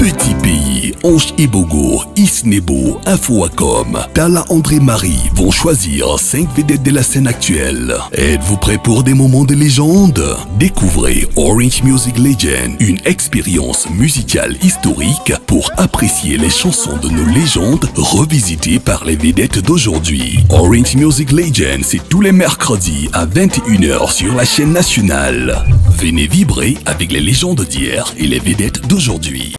Petit Pays, Ange Ibogo, Isnebo, Infoacom, Tala André-Marie vont choisir 5 vedettes de la scène actuelle. Êtes-vous prêts pour des moments de légende? Découvrez Orange Music Legend, une expérience musicale historique pour apprécier les chansons de nos légendes revisitées par les vedettes d'aujourd'hui. Orange Music Legend, c'est tous les mercredis à 21h sur la chaîne nationale. Venez vibrer avec les légendes d'hier et les vedettes d'aujourd'hui.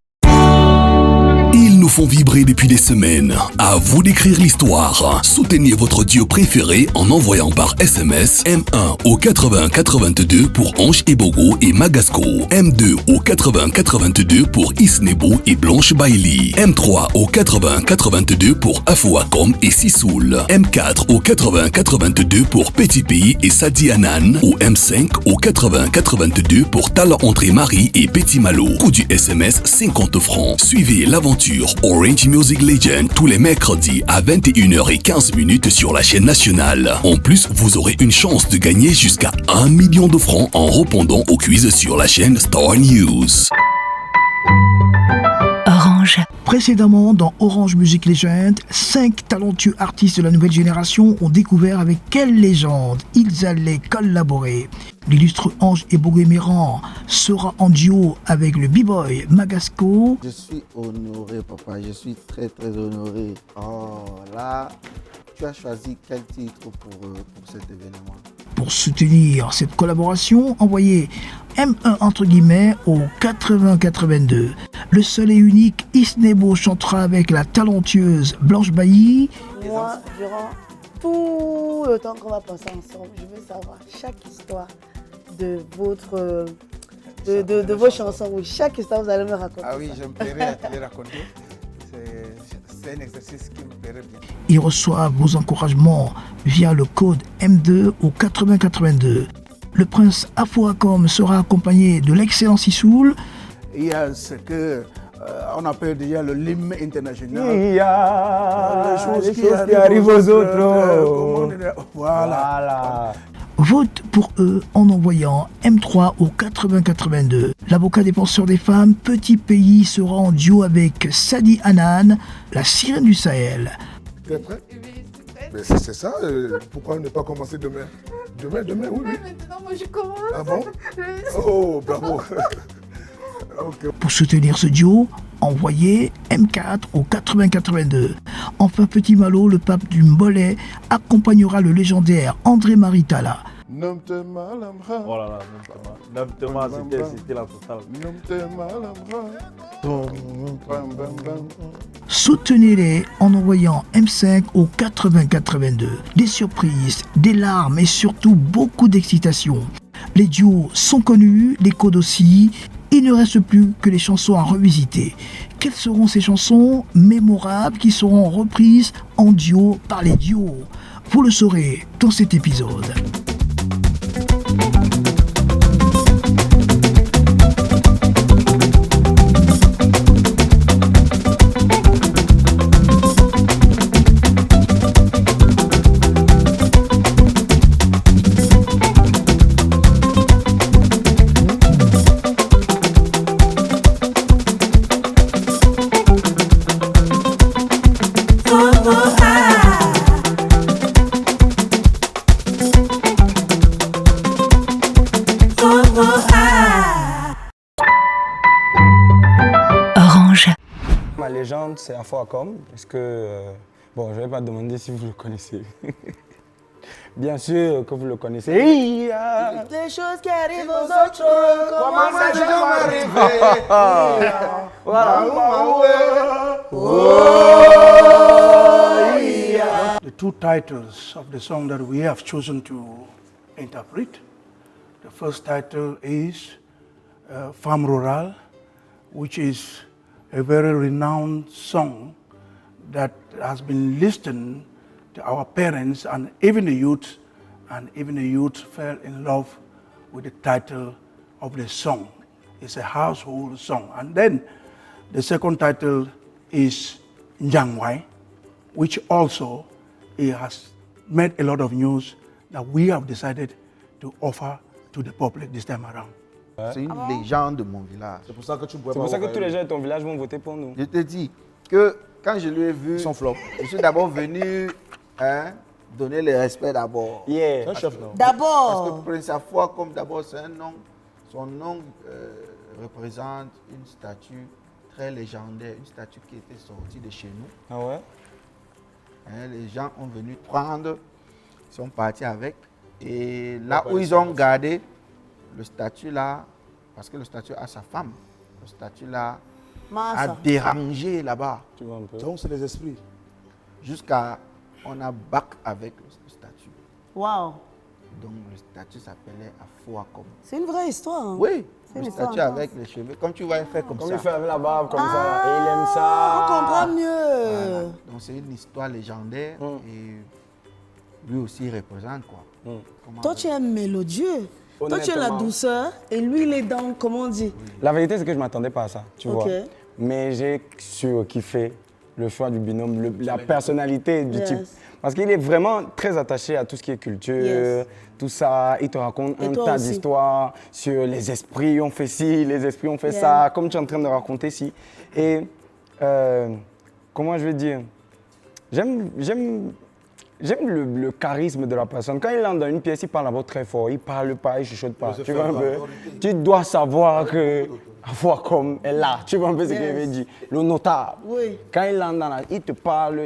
Ils nous font vibrer depuis des semaines. À vous d'écrire l'histoire. Soutenez votre duo préféré en envoyant par SMS M1 au 80 82 pour Ange Ibogo et Magasco, M2 au 80 82 pour Isnebo et Blanche Bailey, M3 au 80 82 pour Infoacom et Sissoul, M4 au 80 82 pour Petit Pays et Sadi Anan, ou M5 au 80 82 pour Tala André-Marie et Petit Malo. Coût du SMS 50 francs. Suivez l'aventure Orange Music Legend tous les mercredis à 21h15 sur la chaîne nationale. En plus, vous aurez une chance de gagner jusqu'à 1 million de francs en répondant au quiz sur la chaîne Star News. Orange. Précédemment, dans Orange Music Legend, 5 talentueux artistes de la nouvelle génération ont découvert avec quelle légende ils allaient collaborer. L'illustre Ange Ibogo Méran sera en duo avec le b-boy Magasco. Je suis honoré, papa, je suis très très honoré. Oh là, tu as choisi quel titre pour cet événement? Pour soutenir cette collaboration, envoyez M1 entre guillemets au 80 82. Le seul et unique Isnebo chantera avec la talentueuse Blanche Bailly. Moi, durant tout le temps qu'on va passer ensemble, je veux savoir chaque histoire de vos chansons. Oui, chaque histoire, vous allez me raconter. Ah oui, je me plairais à te les raconter. C'est un exercice qui me plairait bien. Ils reçoivent vos encouragements via le code M2 au 80 82. Le prince Infoacom sera accompagné de l'excellent Sissoul. Il y a ce que on appelle déjà le l'hymne international. Il y a les choses qui arrivent aux autres. Voilà. Vote pour eux en envoyant M3 au 80 82. L'avocat défenseur des femmes, Petit Pays, sera en duo avec Sadi Anan, la sirène du Sahel. Tu es prêt? Mais c'est ça, pourquoi ne pas commencer demain? Demain, oui. Maintenant, moi, je commence. Ah bon? Oh, bravo. Okay. Pour soutenir ce duo, envoyez M4 au 80 82. Enfin, Petit Malo, le pape du Mbolé, accompagnera le légendaire André-Marie Tala. Oh là là, Namtema, c'était la totale. Soutenez-les en envoyant M5 au 80 82. Des surprises, des larmes et surtout beaucoup d'excitation. Les duos sont connus, les codes aussi. Il ne reste plus que les chansons à revisiter. Quelles seront ces chansons mémorables qui seront reprises en duo par les duos? Vous le saurez dans cet épisode. Ma légende, c'est Infoacom, parce que, bon, je ne vais pas demander si vous le connaissez. Bien sûr que vous le connaissez. Les choses qui arrivent aux autres, comment ça jamais m'arriver? Voilà. The two titles of the song that we have chosen to interpret. The first title is Femme Rurale, which is a very renowned song that has been listened to our parents and even the youth, fell in love with the title of the song. It's a household song. And then the second title is Njangwai, which also it has made a lot of news that we have decided to offer to the public this time around. C'est une légende de mon village. C'est pour ça que tu pourrais C'est pas pour ça que avoir tous les élu. gens de ton village vont voter pour nous. Je te dis que quand je lui ai vu, Son flop. je suis d'abord venu donner le respect d'abord. Yeah. C'est un chef, non? Parce D'abord, que Prince Afua, comme d'abord c'est un nom, son nom représente une statue très légendaire, une statue qui était sortie de chez nous. Ah ouais? Les gens ont venu prendre, ils sont partis avec. Et là où ils ont gardé le statut là, parce que le statut a sa femme, le statut là a Massa. dérangé là-bas. Tu vois un peu. Donc, c'est les esprits. Jusqu'à on a bac avec le statut. Waouh. Donc le statut s'appelait Afouakom. C'est une vraie histoire. Hein. Oui, C'est le une histoire statut intense. avec les cheveux. Comme tu vois, il fait comme Comme ça. il fait avec la barbe, comme ça. Ah, Et il aime on ça. comprend mieux. Voilà. Donc c'est une histoire légendaire et lui aussi il représente quoi. Comment Toi, tu es mélodieux. Toi, tu es la Honnêtement. douceur et lui, il est dans, comment on dit? La vérité, c'est que je ne m'attendais pas à ça, tu Ok. vois. Mais j'ai surkiffé le choix du binôme, la personnalité du Yes. type. Parce qu'il est vraiment très attaché à tout ce qui est culture, Yes. tout ça. Il te raconte Et un toi tas aussi. d'histoires sur les esprits ont fait ci, les esprits ont fait Yeah. ça, comme tu es en train de raconter ici. Et comment je vais dire, j'aime le charisme de la personne. Quand il entre dans une pièce, il parle d'abord très fort, il parle pas, il chuchote pas. se Tu fait vois un par peu? autorité. Tu dois savoir que Afouakom est là. Tu vois un peu ce qu'il veut dire. Le notable. Oui. Quand il entre dans la...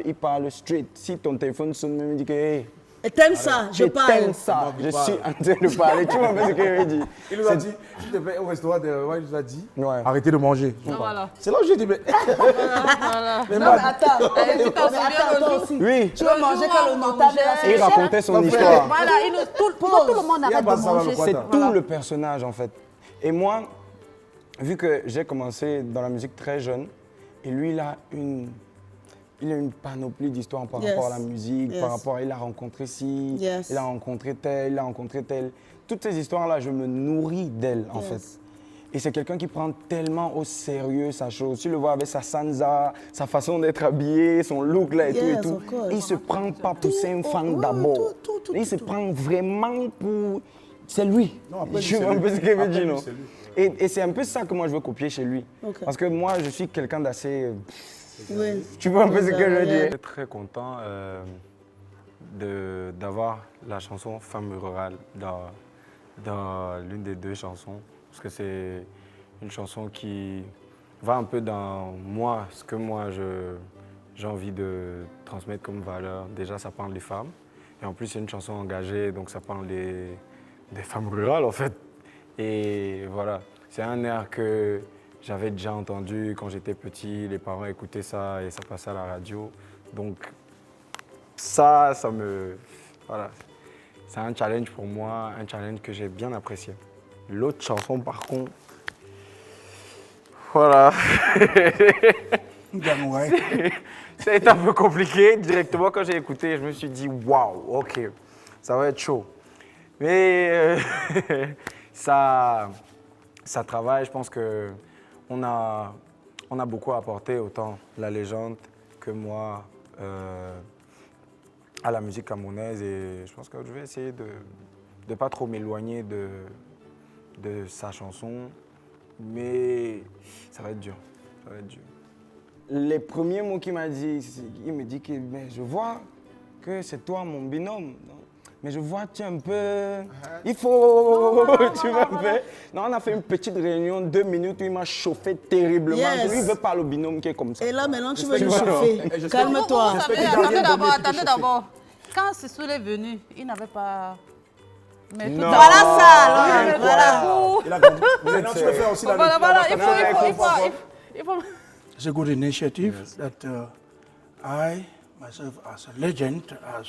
il parle straight. Si ton téléphone sonne, il me dit que hey, Et t'aimes ça, je parle. t'aimes ça. Je suis en train de parler. Tu vois un peu ce qu'il veut dire. Il nous a dit, s'il te plaît, au restaurant de il nous a dit, Ouais. arrêtez de manger. Voilà. C'est là où j'ai dit, mais. Mais Non, man, mais attends. tu t'en Mais souviens attends, le toi jour- aussi. Oui. Tu veux manger quand le notable est là. Et il racontait son histoire. Voilà, tout le monde Il y a arrête pas de ça, manger. le quoi, C'est Voilà. tout le personnage en fait. Et moi, vu que j'ai commencé dans la musique très jeune, et lui il a une panoplie d'histoires par Yes. rapport à la musique, Yes. par rapport à il a rencontré ci, Yes. il a rencontré tel, il a rencontré tel. Toutes ces histoires-là, je me nourris d'elles en Yes. fait. Et c'est quelqu'un qui prend tellement au sérieux sa chose. Tu le vois avec sa sansa, sa façon d'être habillé, son look là et Yes, tout et tout. of course. Il se prend pas pour c'est un fan ouais, d'abord. tout, Il se prend vraiment pour... C'est lui. Non, après, Je c'est vois un lui. peu ce qu'il veut Après, dire, lui, non? c'est lui. Et c'est un peu ça que moi je veux copier chez lui. Ok. Parce que moi je suis quelqu'un d'assez... Oui. Tu vois un peu ce que je veux Yeah. dire? Je suis très content d'avoir la chanson Femme rurale dans l'une des deux chansons. Parce que c'est une chanson qui va un peu dans moi, ce que moi j'ai envie de transmettre comme valeur. Déjà ça parle des femmes. Et en plus c'est une chanson engagée, donc ça parle des femmes rurales en fait. Et voilà, c'est un air que j'avais déjà entendu quand j'étais petit, les parents écoutaient ça et ça passait à la radio. Donc ça me... Voilà, c'est un challenge pour moi, un challenge que j'ai bien apprécié. L'autre chanson par contre, voilà, c'est un peu compliqué. Directement quand j'ai écouté, je me suis dit waouh, ok, ça va être chaud. Mais ça travaille, je pense que on a beaucoup apporté, autant la légende que moi, à la musique camerounaise. Et je pense que je vais essayer de ne pas trop m'éloigner de sa chanson. Mais ça va être dur. Ça va être dur. Les premiers mots qu'il m'a dit, il me dit que mais je vois que c'est toi mon binôme. Mais je vois, tu es un peu... Il faut... Tu vois un peu... Non, on a fait une petite réunion, 2 minutes, où il m'a chauffé terriblement. Yes. Lui, il veut pas le binôme qui est comme ça. Et là, maintenant, tu veux nous vois, chauffer. Calme-toi. Vous savez, attendez d'abord. Quand Sissou est venu, il n'avait pas... Mais tout Non. à- Voilà ça, alors. Mais Voilà. tout- Il a grandi. Maintenant, tu veux faire aussi la Voilà, il faut... It's a good initiative that I, myself, as a legend, as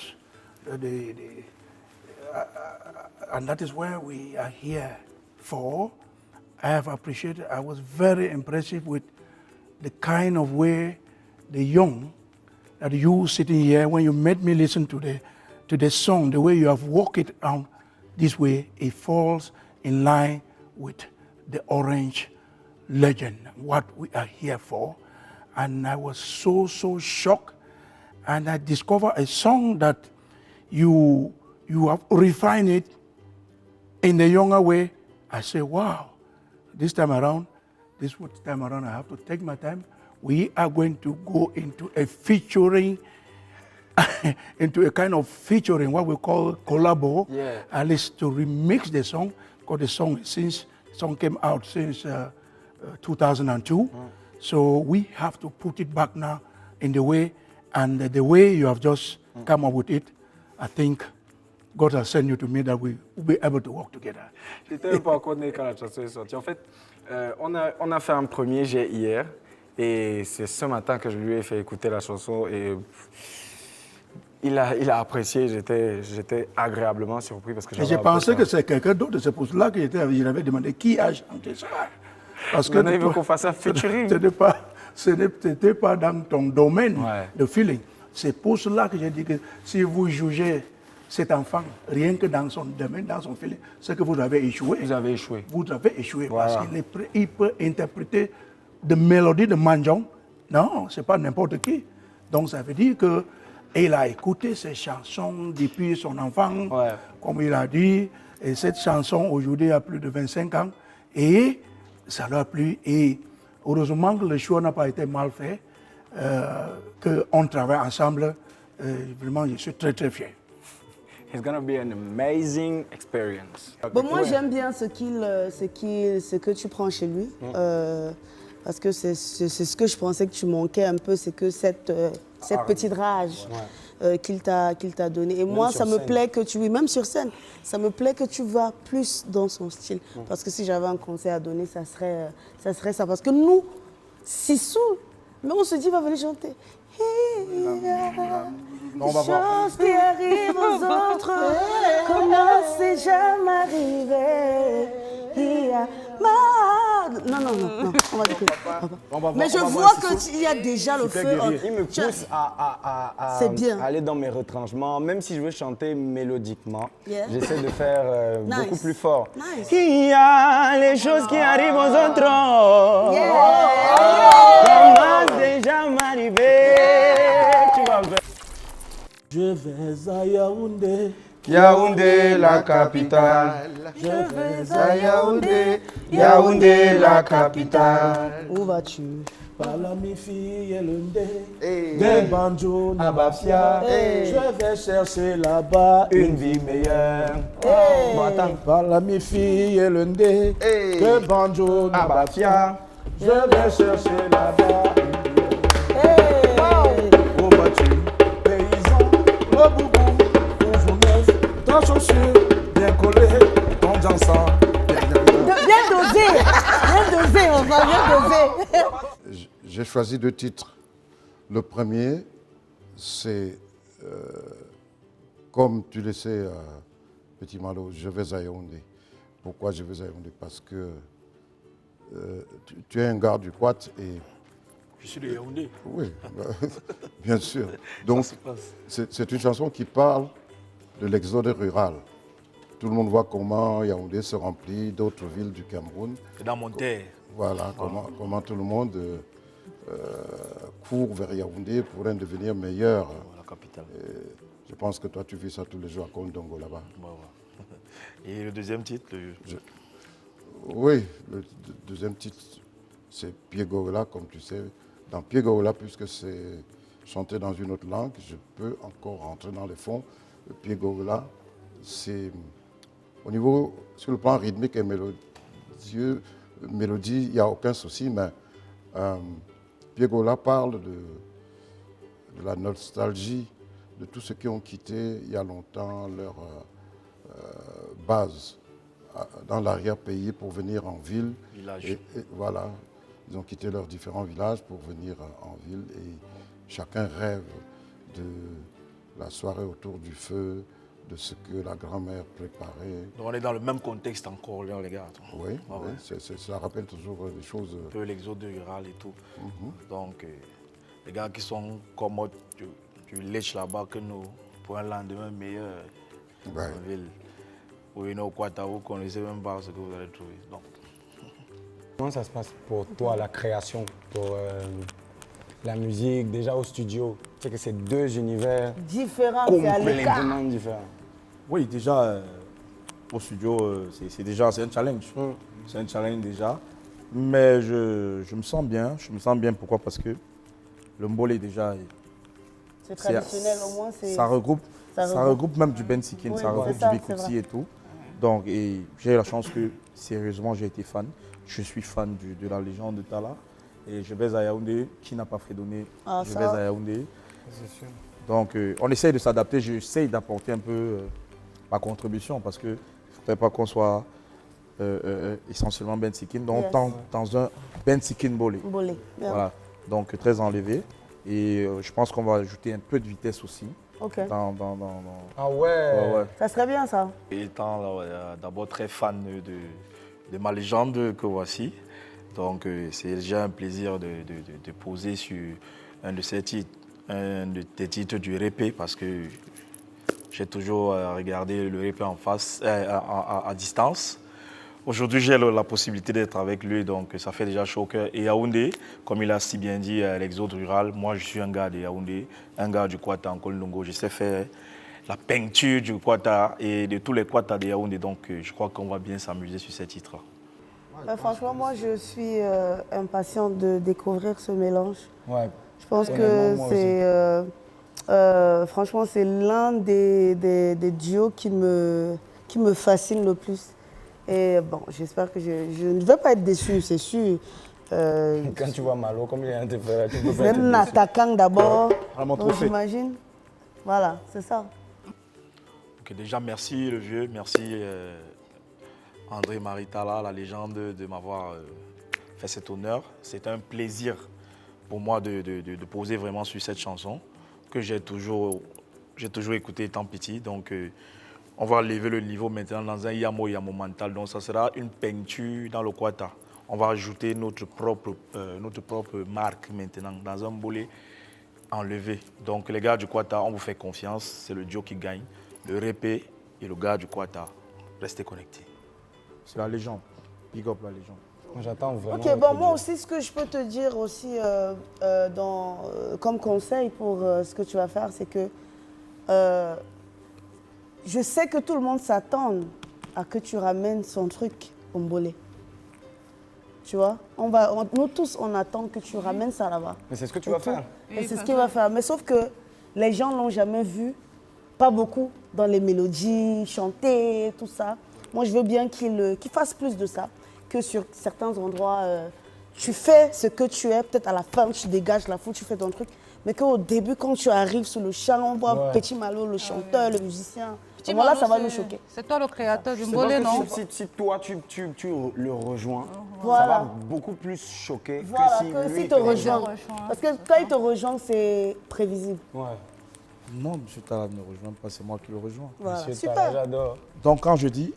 and that is where we are here for. I have appreciated, I was very impressive with the kind of way the young that you sitting here, when you made me listen to the song, the way you have walked it out this way, it falls in line with the Orange legend, what we are here for. And I was so shocked. And I discovered a song that you have refined it in a younger way. I say, wow, this time around, I have to take my time. We are going to go into a featuring, into a kind of featuring, what we call collabo, at least to remix the song, because the song came out since 2002. So we have to put it back now in the way, and the way you have just come up with it, I think God has sent you to me that we will be able to work together. J'étais un peu encore né quand la chanson est sortie. En fait, on a fait un premier jet hier, et c'est ce matin que je lui ai fait écouter la chanson, et il a apprécié. J'étais agréablement surpris parce que j'ai pensé que c'est quelqu'un d'autre. C'est pour cela que j'avais demandé qui a chanté ça. Parce que il veut qu'on fasse un featuring. Ce n'était pas dans ton domaine de feeling. C'est pour cela que j'ai dit que si vous jugez cet enfant rien que dans son domaine, dans son feeling, c'est que vous avez échoué. Vous avez échoué. Vous avez échoué parce qu'il peut interpréter des mélodies de Manjong. Non, ce n'est pas n'importe qui. Donc ça veut dire qu'il a écouté ces chansons depuis son enfant, comme il a dit. Et cette chanson aujourd'hui a plus de 25 ans. Et ça leur a plu. Et heureusement que le choix n'a pas été mal fait, qu'on travaille ensemble. Vraiment, je suis très très fier. It's gonna be an amazing experience. Bon, moi, j'aime bien ce que tu prends chez lui. Parce que c'est ce que je pensais que tu manquais un peu, c'est que cette petite rage qu'il t'a donnée. Et même moi, ça me plaît que tu, même sur scène, ça me plaît que tu vas plus dans son style. Parce que si j'avais un conseil à donner, ça serait ça. Parce que nous, c'est saoul, mais on se dit, va venir chanter. Chose qui arrive aux autres, comment c'est jamais arrivé. Non, on va écouter. Mais je vois qu'il y a déjà le feu. Il me pousse à aller dans mes retranchements. Même si je veux chanter mélodiquement, j'essaie de faire beaucoup plus fort. Il y a les choses qui arrivent aux autres. Comment déjà m'arriver. Tu vas faire. Je vais à Yaoundé. Yaoundé, la capitale. Je vais à Yaoundé, Yaoundé, la capitale. Où vas-tu? Par la mi-fille et le ndé, des banjos à Bafia. Je vais chercher là-bas une vie meilleure. Par la mi-fille et le ndé, des banjos à Bafia. Je vais chercher là-bas une vie meilleure. Où vas-tu? Paysan, le boubou, ouvre neuf, ta chaussure, bien collée, ton ensemble. Bien dosé, on va bien doser. J'ai choisi 2 titres. Le premier, c'est, comme tu le sais, Petit Malo, je vais à Yaoundé. Pourquoi je vais à Yaoundé? Parce que tu es un gars du Quat et... Je suis de Yaoundé. Oui, bien sûr. Donc, c'est une chanson qui parle de l'exode rural. Tout le monde voit comment Yaoundé se remplit d'autres villes du Cameroun. C'est dans mon terre. Voilà, comment tout le monde court vers Yaoundé pour en devenir meilleur. La capitale. Je pense que toi, tu vis ça tous les jours à Kondongo là-bas. Et le deuxième titre Oui, le deuxième titre, c'est Pied-Gola, comme tu sais. Dans Pied-Gola, puisque c'est chanté dans une autre langue, je peux encore rentrer dans les fonds. Le Pied-Gola, c'est au niveau, sur le plan rythmique et mélodie, il n'y a aucun souci, mais Pied-Gola parle de la nostalgie de tous ceux qui ont quitté il y a longtemps leur base dans l'arrière-pays pour venir en ville. Et voilà, ils ont quitté leurs différents villages pour venir en ville et chacun rêve de la soirée autour du feu, de ce que la grand-mère préparait. Donc on est dans le même contexte encore, là, les gars. Oui, ça rappelle toujours des choses. Un peu l'exode rural et tout. Donc, les gars qui sont comme moi, tu lèches là-bas que nous, pour un lendemain meilleur en ville. Ou une au Quata, vous ne connaissez même pas ce que vous allez trouver. Donc. Comment ça se passe pour toi, la création, pour la musique, déjà au studio? Tu sais que c'est 2 univers complètement différents. Oui, déjà, au studio, c'est un challenge. c'est un challenge déjà. Mais je me sens bien. Je me sens bien, pourquoi? Parce que le mbolé déjà... C'est traditionnel au moins. Ça regroupe même du bensikin, Oui, ça regroupe du bikouti et tout. Donc j'ai eu la chance que, sérieusement, j'ai été fan. Je suis fan de la légende de Talla. Et je vais à Yaoundé. Qui n'a pas fredonné, je vais à Yaoundé. C'est sûr. Donc on essaye de s'adapter. J'essaye d'apporter un peu ma contribution parce qu'il ne faudrait pas qu'on soit essentiellement bensikin. Donc dans un bensikin bolé. Voilà. Donc très enlevé. Et je pense qu'on va ajouter un peu de vitesse aussi. Ok. Ah ouais. Ça serait bien ça. Étant d'abord très fan de ma légende que voici, donc c'est déjà un plaisir de poser sur un de ces titres, un des titres du répé, parce que j'ai toujours regardé le répé en face, à distance. Aujourd'hui, j'ai la possibilité d'être avec lui, donc ça fait déjà chaud au cœur. Et Yaoundé, comme il a si bien dit, l'exode rural, moi je suis un gars de Yaoundé, un gars du Kwata en Kolongo. Je sais faire la peinture du Kwata et de tous les Kwata de Yaoundé, donc je crois qu'on va bien s'amuser sur ces titres-là. Franchement, moi je suis impatiente de découvrir ce mélange. Ouais. Je pense que c'est... franchement, c'est l'un des duos qui me fascine le plus. Et bon, j'espère que je ne vais pas être déçu, c'est sûr. Quand tu vois Malo, comme il est un de tes frères, tu peux pas C'est être un attaquant d'abord, donc trophée. j'imagine. Voilà, c'est ça. Donc déjà, merci le vieux, merci André-Marie Talla, la légende, de m'avoir fait cet honneur. C'est un plaisir pour moi de poser vraiment sur cette chanson que j'ai toujours écoutée étant petit. Donc, on va lever le niveau maintenant dans un yamo mental. Donc, ça sera une peinture dans le Kwata. On va ajouter notre propre marque maintenant dans un bolé enlevé. Donc, les gars du Kwata, on vous fait confiance. C'est le duo qui gagne. Le répé et le gars du Kwata. Restez connectés. C'est la légende. Big up la légende. J'attends vraiment. Ok, bon, moi aussi, ce que je peux te dire aussi comme conseil pour ce que tu vas faire, c'est que je sais que tout le monde s'attend à que tu ramènes son truc au mbolé. Tu vois, nous tous, on attend que tu ramènes ça là-bas. Mais c'est ce que tu vas faire. Et c'est ce qu'il va faire. Mais sauf que les gens ne l'ont jamais vu, pas beaucoup, dans les mélodies, chanter, tout ça. Moi, je veux bien qu'il fasse plus de ça, que sur certains endroits, tu fais ce que tu es, peut-être à la fin, tu dégages la foule, tu fais ton truc. Mais qu'au début, quand tu arrives sur le champ, on voit Petit Malo, le chanteur, le musicien. Voilà, ça va nous choquer. C'est toi le créateur du mbolé, non? Si toi, tu le rejoins, Voilà. ça va beaucoup plus choquer Voilà, que si lui te rejoint. Parce que quand il te rejoint, c'est prévisible. Ouais. Non, M. Talla ne me rejoint pas, c'est moi qui le rejoins. Voilà, Monsieur super. Talla, j'adore. Donc quand je dis,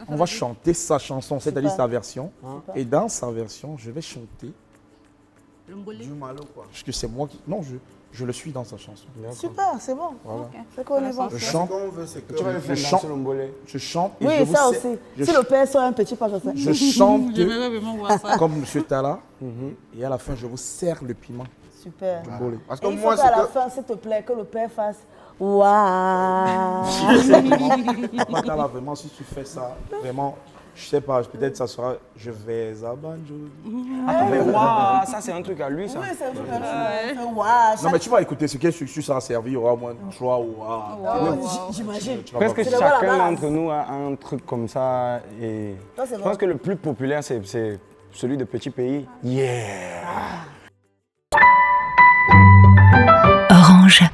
on va chanter sa chanson, c'est-à-dire sa version. Super. Et dans sa version, je vais chanter. Le mbolé. Du malo, quoi. Parce que c'est moi qui... Non, je le suis dans sa chanson. Super, c'est bon. Voilà. C'est qu'on est bon. Je Ce chante, qu'on veut, c'est que tu vas le faire Je danser chante. le mbolé. je chante et Oui, je vous ça sais- aussi. je Si le père sort un petit pas, je sais. Je chante J'aimerais vraiment voir ça. comme M. Talla. Et à la fin, je vous serre le piment Super. du bolé. Parce Et que il faut moi, qu'à c'est la que... fin, s'il te plaît, que le père fasse waouh. Papa Talla, vraiment, si tu fais ça, vraiment, je sais pas, peut-être ça sera je vais à Banjul. Attends, mais waouh, ça c'est un truc à lui, ça. Oui, c'est un truc à lui. Waouh. Non, mais tu vas écouter ce qui sera servi, il y aura au moins 3 ou J'imagine. tu vas Presque C'est d'abord la chacun base. d'entre nous a un truc comme ça. Et Ça, c'est je vrai. pense que le plus populaire, c'est celui de Petit Pays. Yeah! Orange.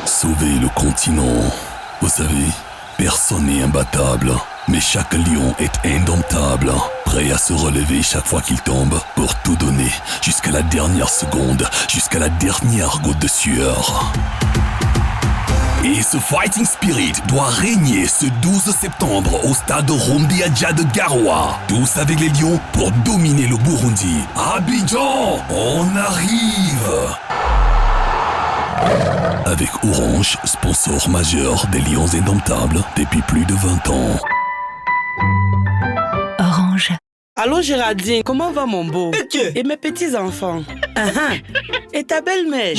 Sauver le continent. Vous savez, personne n'est imbattable, mais chaque lion est indomptable, prêt à se relever chaque fois qu'il tombe, pour tout donner, jusqu'à la dernière seconde, jusqu'à la dernière goutte de sueur. Et ce fighting spirit doit régner ce 12 septembre au stade Rumbi Adja de Garoua. Tous avec les lions pour dominer le Burundi. Abidjan, on arrive! Avec Orange, sponsor majeur des Lions Indomptables depuis plus de 20 ans. Orange. Allô Géraldine, comment va mon beau? Et mes petits-enfants? Et ta belle-mère?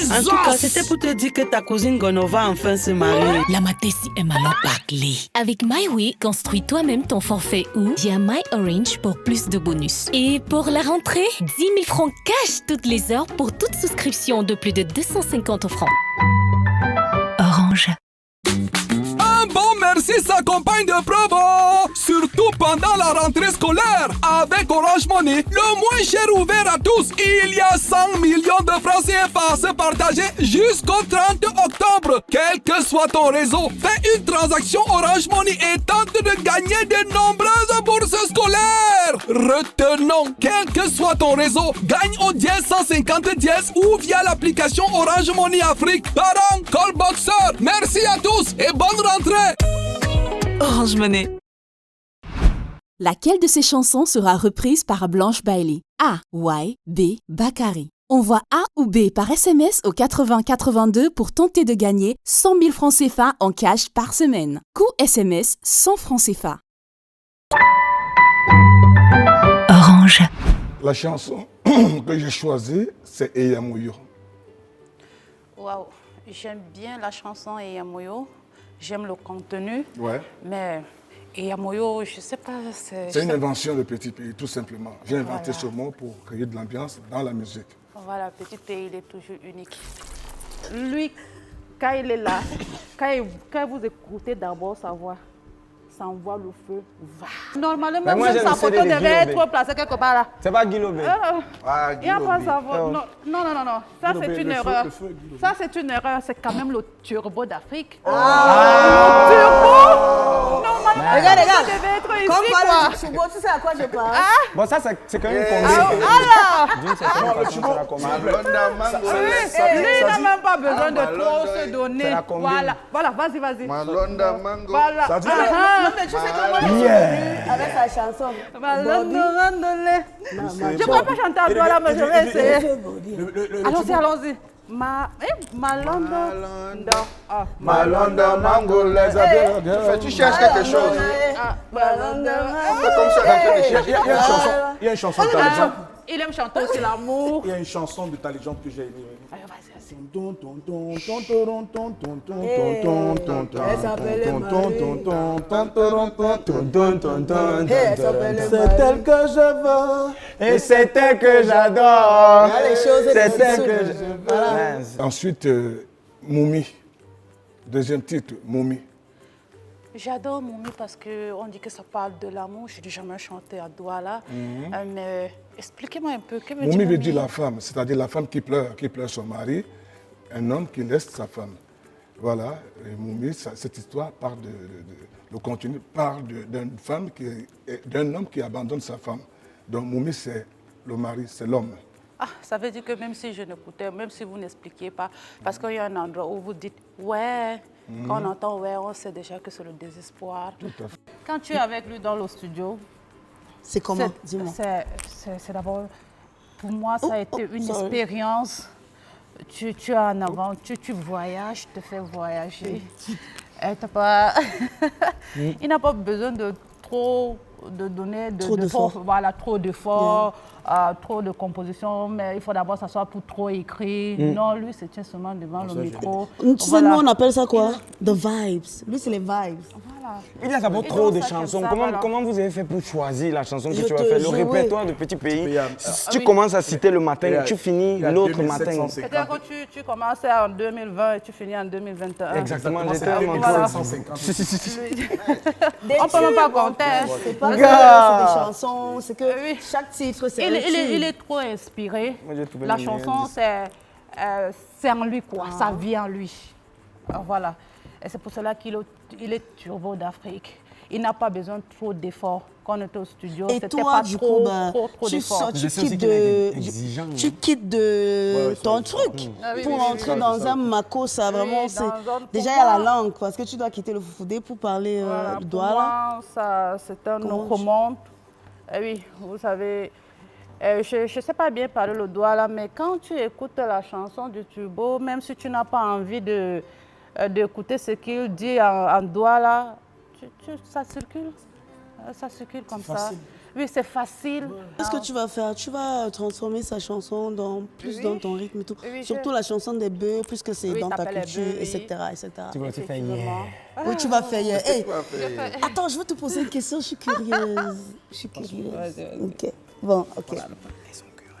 Maman. En tout cas, c'était pour te dire que ta cousine Gono va enfin se marier. La Matessi aime alors parler. Avec MyWay, construis toi-même ton forfait ou via My Orange pour plus de bonus. Et pour la rentrée, 10 000 francs cash toutes les heures pour toute souscription de plus de 250 francs. Orange. Un bon merci s'accompagne de promo, surtout pendant la rentrée scolaire. Avec Orange Money, le moins cher ouvert à tous, il y a 100 millions de francs CFA à se partager jusqu'au 30 octobre. Quel que soit ton réseau, fais une transaction Orange Money et tente de gagner de nombreuses bourses scolaires. Retenons, quel que soit ton réseau, gagne au dièse 150 dièse ou via l'application Orange Money Afrique. Parents, Callboxer, merci à tous et bonne rentrée. Orange Money. Laquelle de ces chansons sera reprise par Blanche Bailey? A. Y. B. Bakary. Envoie A ou B par SMS au 80 82 pour tenter de gagner 100 000 francs CFA en cash par semaine. Coût SMS 100 francs CFA. Orange. La chanson que j'ai choisie, c'est Eyamoyo. Waouh, j'aime bien la chanson Eyamoyo. J'aime le contenu. Ouais. Mais Eyamoyo, je ne sais pas. C'est une invention de Petit Pays, tout simplement. J'ai inventé ce mot pour créer de l'ambiance dans la musique. Voilà, Petit Pays, il est toujours unique. Lui, quand il est là, quand vous écoutez d'abord sa voix, ça envoie le feu. Normalement, même sa photo devait être placée quelque part là. C'est pas Guilobé. Il n'y a pas sa voix. Non. Ça, c'est une erreur. Ça, c'est une erreur. C'est quand même le turbo d'Afrique. Le turbo. Normalement, Regarde. ça devait être ici, quoi. Turbo, tu sais à quoi je parle? Bon, ça, c'est quand même une combinaison. D'une certaine façon, c'est la combinaison. Lui, il n'a même pas besoin de trop se donner. Voilà, vas-y. Malonda Mango. Voilà. Non, mais tu sais comment il est venu avec sa chanson. Je ne pourrais pas chanter à toi là, mais je vais essayer. Allons-y. Malonda Mango, les abeilles. Tu cherches quelque chose. Comme ça, il y a une chanson de Talijan. Il aime chanter aussi l'amour. Il y a une chanson de Talijan que j'ai aimée. C'est elle que je veux et c'est elle que j'adore. C'est elle que je veux. Ensuite, Moumi. Deuxième titre, Moumi. J'adore Moumi parce qu'on dit que ça parle de l'amour. Je n'ai jamais chanté à Douala. Mais expliquez-moi un peu. Moumi veut dire la femme, c'est-à-dire la femme qui pleure son mari. Un homme qui laisse sa femme. Voilà, et Moumi, cette histoire parle le contenu parle d'une femme d'un homme qui abandonne sa femme. Donc Moumi, c'est le mari, c'est l'homme. Ah, ça veut dire que même si je n'écoutais, même si vous n'expliquiez pas, parce qu'il y a un endroit où vous dites ouais, quand on entend ouais, on sait déjà que c'est le désespoir. Tout à fait. Quand tu es avec lui dans le studio, c'est comment? Dis-moi. C'est d'abord, pour moi, ça a été une expérience. Tu es en avant, tu voyages, te fais voyager. Il n'a pas besoin de trop de donner trop d'efforts, trop de composition, mais il faut d'abord s'asseoir pour trop écrire. Non, lui, c'est tient seulement devant le micro. Tu sais, nous, on appelle ça quoi? The vibes. Lui, c'est les vibes. Voilà. Il y a d'abord trop de chansons. Comment vous avez fait pour choisir la chanson que tu vas faire? Le répertoire de Petit Pays, tu commences à citer le matin, tu finis l'autre matin. C'est-à-dire que tu commences en 2020 et tu finis en 2021. Exactement, j'étais en 1950. On ne peut même pas compter. C'est pas ça, c'est des chansons, c'est que chaque titre, c'est il est trop inspiré. La chanson, c'est en lui, quoi. Ça vient en lui. Voilà. Et c'est pour cela qu'il est turbo d'Afrique. Il n'a pas besoin de trop d'efforts. Quand on était au studio, c'était pas trop d'efforts. Tu quittes ton truc pour entrer dans un mako, ça vraiment, c'est... Déjà, il y a la langue, parce que tu dois quitter le foufoude pour parler le Douala. Pour moi, c'est un autre monde. Oui, vous savez... je ne sais pas bien parler le Douala, mais quand tu écoutes la chanson du turbo, même si tu n'as pas envie d'écouter ce qu'il dit en Douala, ça circule. Ça circule comme ça. Oui, c'est facile. Qu'est-ce que tu vas faire? Tu vas transformer sa chanson plus dans ton rythme et tout. Surtout la chanson des bœufs, puisque c'est dans ta culture, etc., etc. Tu vas aussi faire yeah. Oui, tu vas faire yeah. Hey, attends, je veux te poser une question, je suis curieuse. Ok. Bon, ok.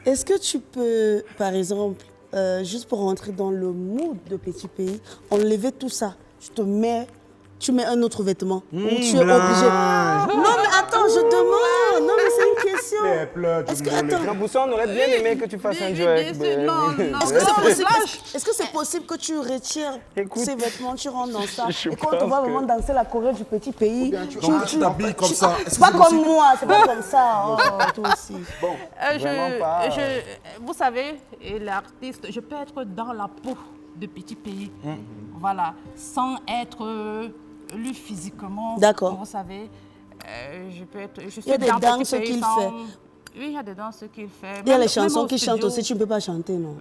Est-ce que tu peux, par exemple, juste pour rentrer dans le mood de Petit Pays, enlever tout ça, tu mets un autre vêtement ou tu es obligé. Non mais attends, je demande. Non mais c'est une question. Est-ce on aurait bien aimé que tu fasses un jeu avec... Non. Est-ce que c'est possible que tu retires ces vêtements, tu rentres dans ça et quand tu vas vraiment danser la choré du Petit Pays, tu t'habilles comme ça. C'est pas comme moi, c'est pas comme ça. Oh, toi aussi. Bon, vous savez, l'artiste, je peux être dans la peau de Petit Pays, voilà, sans être lui physiquement. D'accord. Vous savez, je suis il y a des danses qu'il fait. Oui, il y a des danses qu'il fait. Il y a les chansons qu'il chante aussi, tu ne peux pas chanter, non?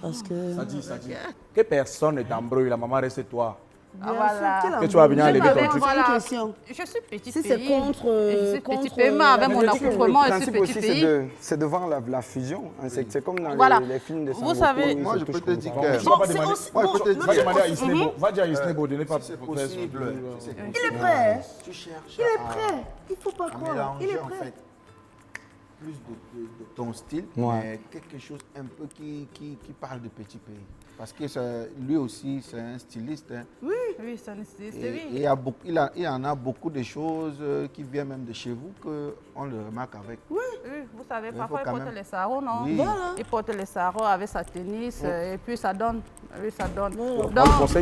Parce que... Ça dit. Que personne ne t'embrouille, la maman reste toi. Voilà. Que tu vas venir enlever ton truc. Voilà. Une question. Je suis Petit si Pays. C'est contre Petit Pays, mais avec mon accoutrement, je suis Petit Pays. C'est devant la fusion. C'est comme dans les films de Sangoku. Vous savez, moi je peux te dire que... Va dire à Isnebo de ne pas... C'est possible. Il est prêt. Tu cherches. Il est prêt. Il ne faut pas croire. Il est prêt. Plus de ton style, mais quelque chose un peu qui parle de Petit Pays. Parce que lui aussi, c'est un styliste. Hein. Oui, c'est un styliste, oui. Il y en a beaucoup de choses qui viennent même de chez vous qu'on le remarque avec. Oui, vous savez, parfois il porte les sarraux, non? Oui. Voilà. Il porte les sarraux avec sa tennis et puis ça donne. Oui, ça donne. Oh. Donc, on peut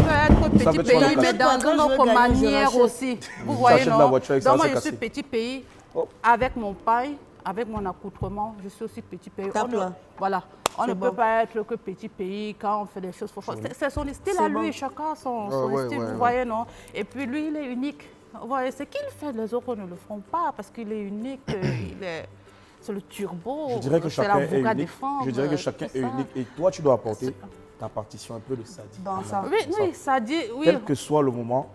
être Petit Pays, mais dans une autre manière aussi. Vous voyez, non? Donc moi, je suis Petit Pays avec mon paille. Avec mon accoutrement, je suis aussi Petit Pays. Voilà. On ne peut pas être que Petit Pays quand on fait des choses. C'est son style à lui, chacun son style, vous voyez, non? Et puis lui, il est unique. Vous voyez, ce qu'il fait, les autres ne le font pas parce qu'il est unique. C'est le turbo. Je dirais que chacun est unique. Je dirais que chacun est unique. Et toi, tu dois apporter ta partition un peu de Sadi. Dans ça. Oui, Sadi, oui. Quel que soit le moment,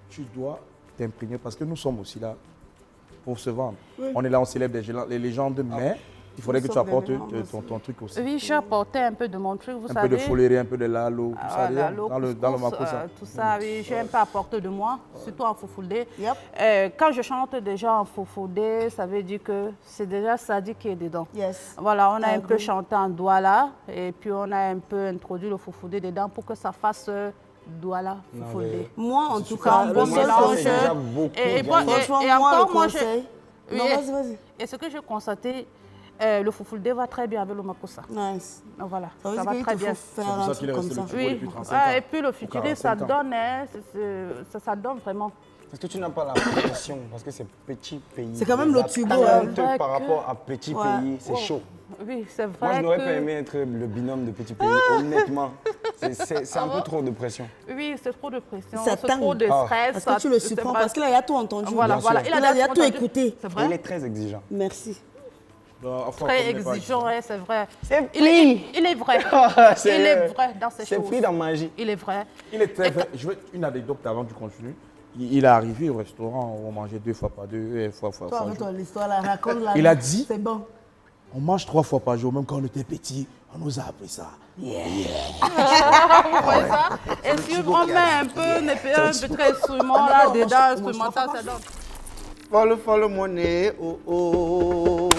tu dois t'imprégner parce que nous sommes aussi là pour se vendre. On est là, on célèbre les légendes, mais il faudrait que tu apportes ton truc aussi. Oui, j'ai apporté un peu de mon truc, vous savez. Un peu de Foléré, un peu de Lalo, tout ça, dans le Makossa. Tout ça, oui, j'ai un peu apporté de moi, surtout en Foufoudé. Quand je chante déjà en Foufoudé, ça veut dire que c'est déjà Sadi qui est dedans. Voilà, on a un peu chanté en Douala, et puis on a un peu introduit le Foufoudé dedans pour que ça fasse... Douala, Foufoudé. Moi, en tout cas, bon mélange. Et encore, moi, vas-y. Et ce que j'ai constaté, le Foufoudé va très bien avec le Makossa. Nice. Voilà, ça va très bien. C'est pour ça qu'il est resté le Fufude depuis 35 ans. Et puis le futuré, ça donne, ça donne vraiment. Est-ce que tu n'as pas la pression parce que c'est Petit Pays. C'est quand même le tubo. Par rapport à Petit Pays, c'est chaud. Oui, c'est vrai. Moi, je n'aurais pas aimé être le binôme de Petit Pays, honnêtement. C'est un peu trop de pression. Oui, c'est trop de pression, c'est trop de stress. Parce que tu le supportes, parce qu'il a tout entendu. Voilà, il a tout écouté. Il est très exigeant. Merci. Très exigeant, c'est vrai. Il est vrai. Il est vrai dans ces choses. C'est pris dans magie. Il est vrai. Il est très vrai. Je veux une anecdote avant que tu continues. Il est arrivé au restaurant, on mangeait 2 fois par 2, fois par jour. Toi, l'histoire, la raconte-la. Il a dit, c'est bon. On mange 3 fois par jour, même quand on était petit, on nous a appris ça. Vous voyez ça? Et si on met un petit instrument là-dedans, instrumental, ça donne. Follow money, oh oh.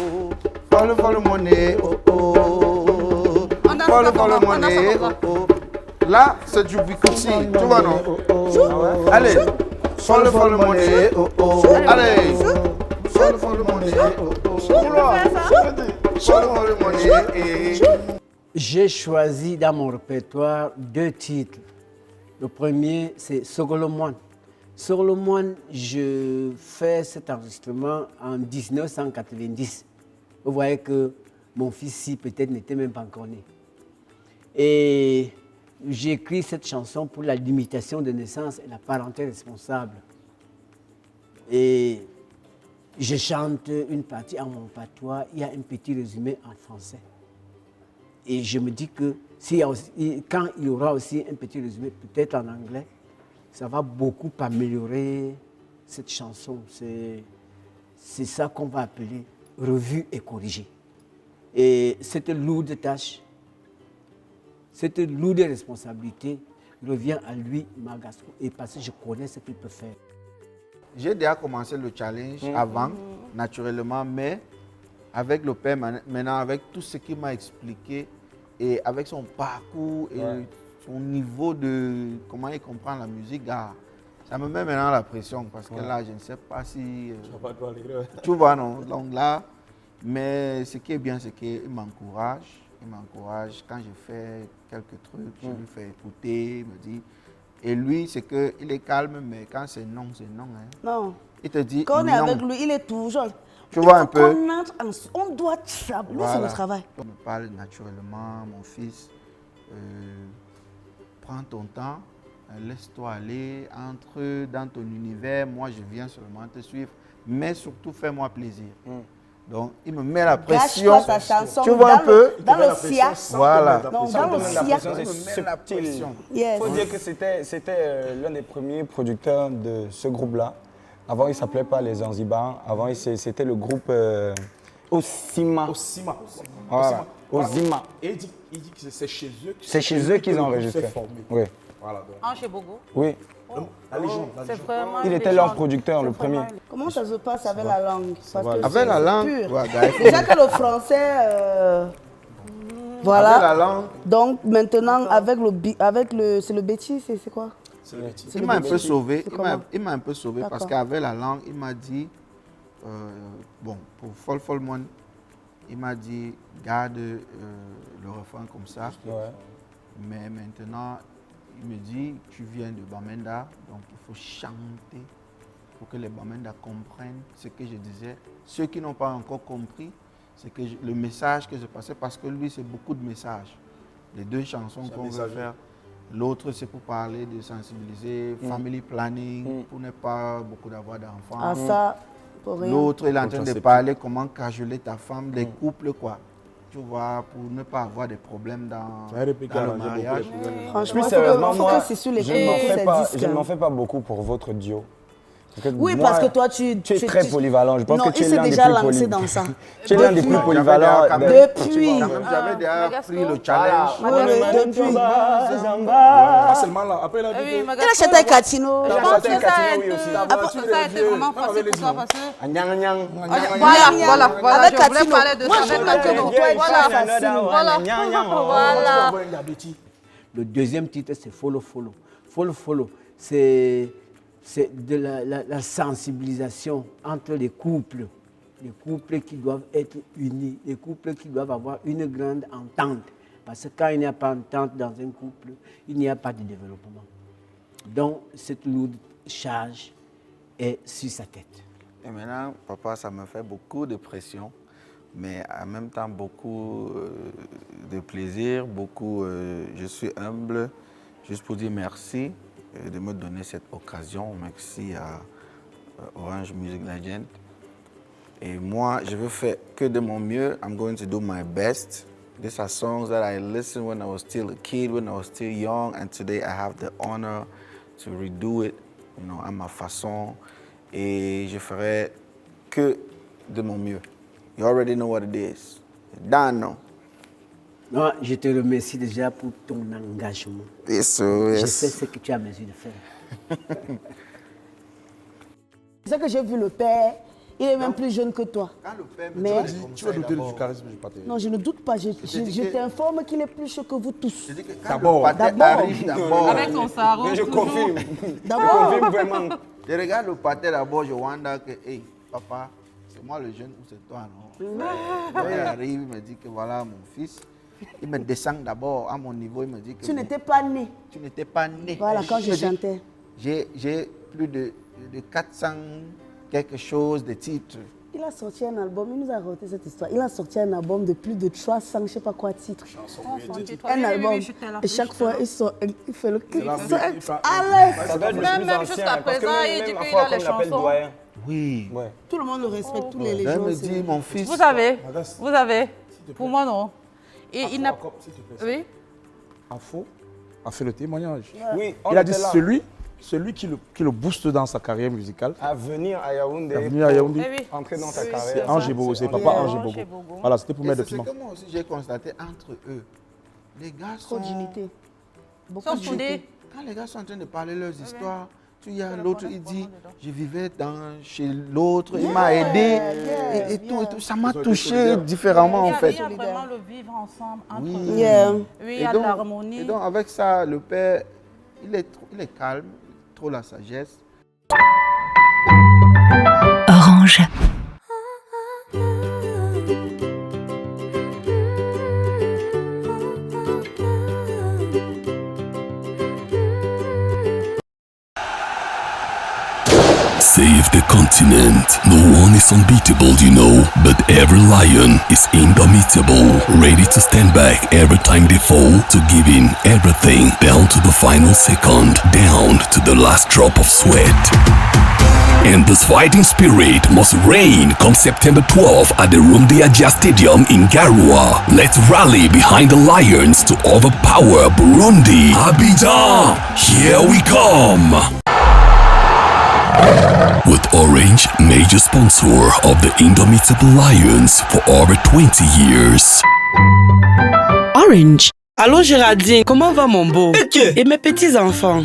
Follow money, oh oh. Follow money, oh oh. Là, c'est du bikutsi, tu vois non? Allez, follow money, oh oh. Allez, follow money, oh oh. J'ai choisi dans mon répertoire 2 titres. Le premier, c'est Sogolomoine. Sogolomoine, je fais cet enregistrement en 1990. Vous voyez que mon fils-ci peut-être n'était même pas encore né. Et j'ai écrit cette chanson pour la limitation de naissance et la parenté responsable. Et je chante une partie en mon patois, il y a un petit résumé en français. Et je me dis que quand il y aura aussi un petit résumé, peut-être en anglais, ça va beaucoup améliorer cette chanson, c'est ça qu'on va appeler revue et corrigée. Et cette lourde tâche, cette lourde responsabilité revient à lui, Magasco, et parce que je connais ce qu'il peut faire. J'ai déjà commencé le challenge avant, naturellement, mais avec le père, maintenant, avec tout ce qu'il m'a expliqué, et avec son parcours et son niveau de comment il comprend la musique, ça me met maintenant la pression parce que là, je ne sais pas si... tu vois, non? Donc là, mais ce qui est bien, c'est qu'il m'encourage. Il m'encourage quand je fais quelques trucs, je lui fais écouter, il me dit... Et lui, c'est qu'il est calme, mais quand c'est non, c'est non. Hein. Non. Il te dit quand on est non. avec lui, il est toujours... Tu vois un peu. On doit travailler, voilà. C'est le travail. On me parle naturellement, mon fils. Prends ton temps, laisse-toi aller, entre dans ton univers. Moi, je viens seulement te suivre, mais surtout fais-moi plaisir. Donc, il me met la pression. Gâche pas ta chanson. Tu vois un peu. Dans le SIA. Voilà. Dans le SIA. Il faut dire que c'était l'un des premiers producteurs de ce groupe-là. Avant, il ne s'appelait pas les Zanzibar. Avant, c'était le groupe Osima. Voilà. Osima. Et il dit que c'est chez eux. C'est chez eux qu'ils ont enregistré. Oui. Voilà, chez Bogo. Oui. La légende. Il était leur producteur, le premier. Comment ça se passe avec la langue? Avec la langue, déjà que le français, voilà. Avec la langue. Donc maintenant, avec le, c'est le bêtis, c'est quoi? Il m'a un peu sauvé. Il m'a un peu sauvé parce qu'avec la langue, il m'a dit, bon, pour Fol Fol Mon, il m'a dit, garde le refrain comme ça. Mais maintenant, il me dit, tu viens de Bamenda, donc il faut chanter pour que les Bamenda comprennent ce que je disais. Ceux qui n'ont pas encore compris, c'est que le message que je passais, parce que lui, c'est beaucoup de messages. Les deux chansons qu'on veut faire. L'autre, c'est pour parler de sensibiliser, family planning, pour ne pas beaucoup d'avoir d'enfants. Ah, ça, pour rien. L'autre, il est en train de parler comment cajoler ta femme, les couples, quoi. Tu vois, pour ne pas avoir des problèmes dans le mariage. Franchement, sérieusement, moi, je ne m'en fais pas beaucoup pour votre duo. Oui, moi, parce que toi, tu es très polyvalent. Je pense que tu es l'un des déjà lancé dans ça. Tu es l'un des plus polyvalents. Depuis. J'avais déjà pris le challenge. Depuis. Pas seulement là. Après, il a dit il a chanté Catino. Je pense que ça a été vraiment facile pour toi parce que... Voilà. Avec Je voulais Catino. parler de ça. Avec Catino. Voilà. Le deuxième titre, c'est Follow Follow. Follow Follow, c'est de la sensibilisation entre les couples qui doivent être unis, les couples qui doivent avoir une grande entente. Parce que quand il n'y a pas d'entente dans un couple, il n'y a pas de développement. Donc, cette lourde charge est sur sa tête. Et maintenant, papa, ça me fait beaucoup de pression, mais en même temps, beaucoup de plaisir, je suis humble, juste pour dire merci de me donner cette occasion. Merci à Orange Music Legend. Et moi, je veux faire que de mon mieux. I'm going to do my best. These are songs that I listened when I was still a kid, when I was still young, and today I have the honor to redo it, à ma façon. Et je ferai que de mon mieux. You already know what it is. Done, no? Non, je te remercie déjà pour ton engagement. Je sais ce que tu as besoin de faire. C'est ça que j'ai vu le père. Il est même plus jeune que toi. Quand le père me mais... dit, tu vas douter du charisme du pâté. Non, je ne doute pas. Je t'informe qu'il est plus chaud que vous tous. D'abord. Avec son sarreau. Je confirme. D'abord. Je confirme vraiment. Je regarde le pâté d'abord, je wonder que, hey, papa, c'est moi le jeune ou c'est toi, non? Quand il arrive, il me dit que voilà mon fils. Il me descend d'abord à mon niveau, il me dit que... Tu n'étais pas né. Tu n'étais pas né. Voilà, quand je chantais. J'ai plus de 400 quelque chose de titres. Il a sorti un album, il nous a raconté cette histoire. Il a sorti un album de plus de 300, je ne sais pas quoi, titres. Un album. Et chaque fois, il fait le clip. Même jusqu'à présent, il dit qu'il a les chansons. Oui. Tout le monde le respecte, tous les légendes. Je me dis, mon fils... Vous avez. Pour moi, non. Et il n'a pas... Oui. Afo a fait le témoignage. Oui, il a dit celui celui qui le booste dans sa carrière musicale. À venir à Yaoundé. Entrer dans sa carrière. C'est Angé Bogo, c'est papa Angé Bogo. Voilà, c'était pour mettre de piment. C'est ce que moi aussi j'ai constaté entre eux. Les gars trop d'unité. Beaucoup d'unité. Quand les gars sont en train de parler leurs histoires, tu y as l'autre, il dit, je vivais chez l'autre, il m'a aidé, et tout. Ça m'a touché différemment en fait. Il y a vraiment le vivre ensemble entre eux. Oui, il y a de l'harmonie. Et donc avec ça, le père, il est calme, trop la sagesse. Orange. Save the continent. No one is unbeatable, you know, but every lion is indomitable, ready to stand back every time they fall, to give in everything, down to the final second, down to the last drop of sweat. And this fighting spirit must reign come September 12th at the Rumdiaja Stadium in Garoua. Let's rally behind the Lions to overpower Burundi. Abidjan, here we come! With Orange, major sponsor of the Indomitable Lions for over 20 years. Orange. Allô Géraldine, comment va mon beau? Et mes petits-enfants?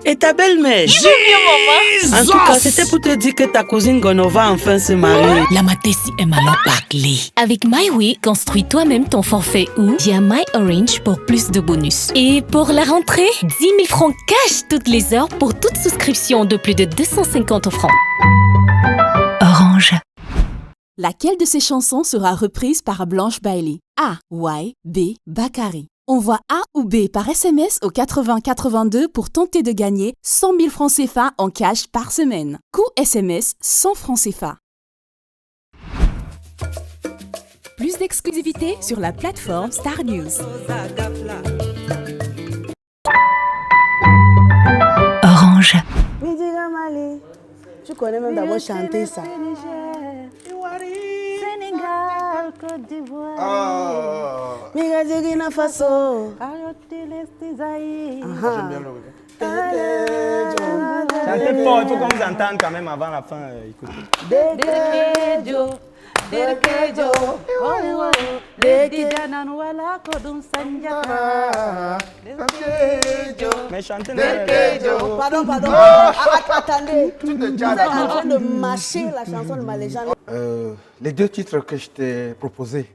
Et ta belle-mère? En tout cas, c'était pour te dire que ta cousine Gono va enfin se marier. La Matessi est malin parler. Avec MyWay, construis toi-même ton forfait ou via My Orange pour plus de bonus. Et pour la rentrée, 10 000 francs cash toutes les heures pour toute souscription de plus de 250 francs. Orange. Laquelle de ces chansons sera reprise par Blanche Bailey? A. Y. B. Bakary. Envoie A ou B par SMS au 80 82 pour tenter de gagner 100 000 francs CFA en cash par semaine. Coût SMS 100 francs CFA. Plus d'exclusivité sur la plateforme Star News. Orange. Tu connais même d'avoir chanté ça. Sénégal, Côte d'Ivoire. Burkina Faso. J'aime bien le reggae. Chantez fort, tout comme vous entendez quand même avant la fin. Écoutez. Mais chantez. Pardon. Attendez. Vous êtes en train de mâcher la chanson de ma légende. Les deux titres que je t'ai proposés,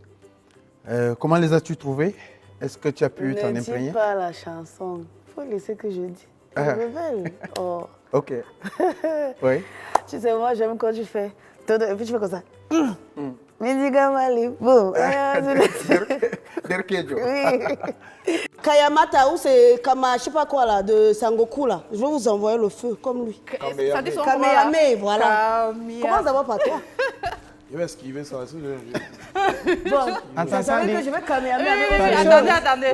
comment les as-tu trouvés? Est-ce que tu as pu t'en imprégner? Ne dis pas la chanson. Il faut laisser que je dise. Je me révèle. Oh. Ok. Oui. Tu sais, moi, j'aime quand tu fais. Et puis tu fais comme ça. Midiga Malibu. Derkejo. Oui. Kayamata, ou c'est Kama, je sais pas quoi là, de Sangoku là. Je vais vous envoyer le feu comme lui. Kamehameha, voilà. Commence d'abord par toi. Il va esquiver ça. Bon, ça savait que je vais Kamehameha. Attendez.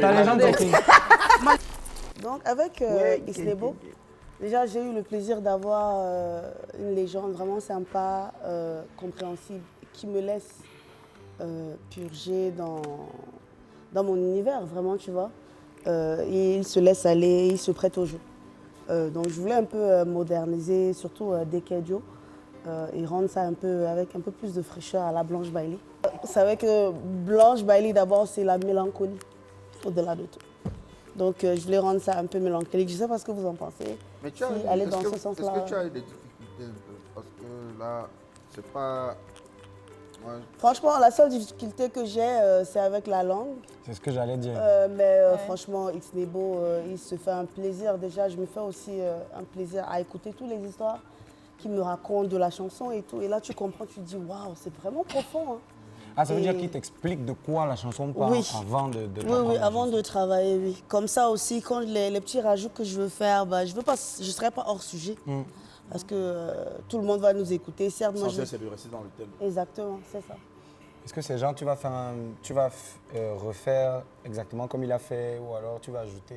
Donc avec Isnebo, déjà j'ai eu le plaisir d'avoir une légende vraiment sympa, compréhensible, qui me laisse purger dans mon univers, vraiment, tu vois. Il se laisse aller, il se prête au jeu. Donc je voulais un peu moderniser, surtout Dekedio, et rendre ça avec un peu plus de fraîcheur à la Blanche Bailey. Vous savez que Blanche Bailey, d'abord, c'est la mélancolie, au-delà de tout. Donc je voulais rendre ça un peu mélancolique. Je ne sais pas ce que vous en pensez. Mais tu as aller dans ce sens-là. Est-ce que tu as eu des difficultés un peu? Parce que là, c'est pas... Ouais. Franchement, la seule difficulté que j'ai, c'est avec la langue. C'est ce que j'allais dire. Franchement, Xnebo, il se fait un plaisir. Déjà, je me fais aussi un plaisir à écouter toutes les histoires qu'il me raconte de la chanson et tout. Et là, tu comprends, tu te dis, waouh, c'est vraiment profond. Hein. Ah, ça veut dire qu'il t'explique de quoi la chanson parle avant de Oui, avant de travailler, oui. Comme ça aussi, quand les petits rajouts que je veux faire, je ne serai pas hors sujet. Parce que tout le monde va nous écouter. Certes, moi, c'est de rester dans le thème. Exactement, c'est ça. Est-ce que c'est genre, tu vas refaire exactement comme il a fait, ou alors tu vas ajouter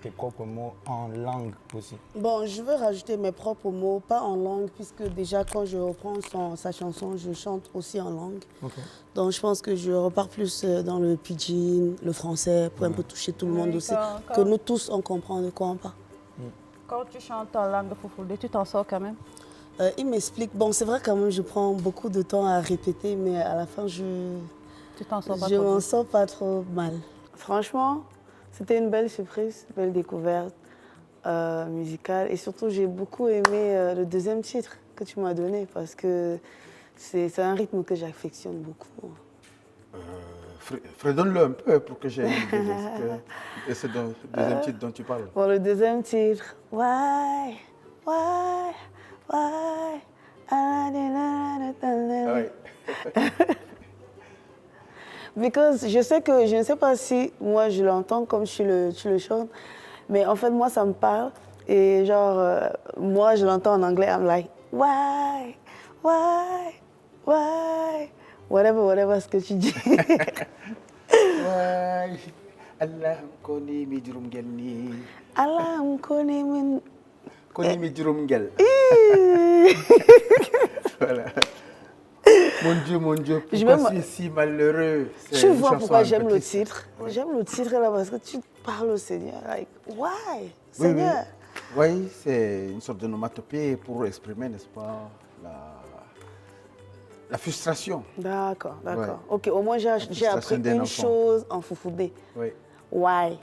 tes propres mots en langue aussi? Bon, je veux rajouter mes propres mots, pas en langue, puisque déjà quand je reprends sa chanson, je chante aussi en langue. Okay. Donc je pense que je repars plus dans le pidgin, le français, pour un peu toucher tout le monde aussi. Que nous tous, on comprend de quoi on parle. Quand tu chantes en langue foufoulde, tu t'en sors quand même? Il m'explique. Bon, c'est vrai quand même, je prends beaucoup de temps à répéter, mais à la fin, je m'en sors pas trop mal. Franchement, c'était une belle surprise, belle découverte musicale. Et surtout, j'ai beaucoup aimé le deuxième titre que tu m'as donné parce que c'est un rythme que j'affectionne beaucoup. Fredonne-le un peu pour que j'aie une idée. Et c'est le deuxième titre dont tu parles. Bon, le deuxième titre, why. Because je ne sais pas si moi je l'entends comme tu le chantes, mais en fait moi ça me parle et genre moi je l'entends en anglais, I'm like why, whatever ce que tu dis. Why, Allah koni mi jurum gelni. Allah koni min. Koni mi jurum gel. Voilà. Mon Dieu, pourquoi je suis si malheureux? Tu vois pourquoi j'aime le titre? Ouais. J'aime le titre là parce que tu parles au Seigneur. Like, why, Seigneur? Oui, c'est une sorte de nomatopée pour exprimer, n'est-ce pas, la frustration. D'accord. Ouais. Ok, au moins j'ai appris une chose en foufoudé. Oui. Why?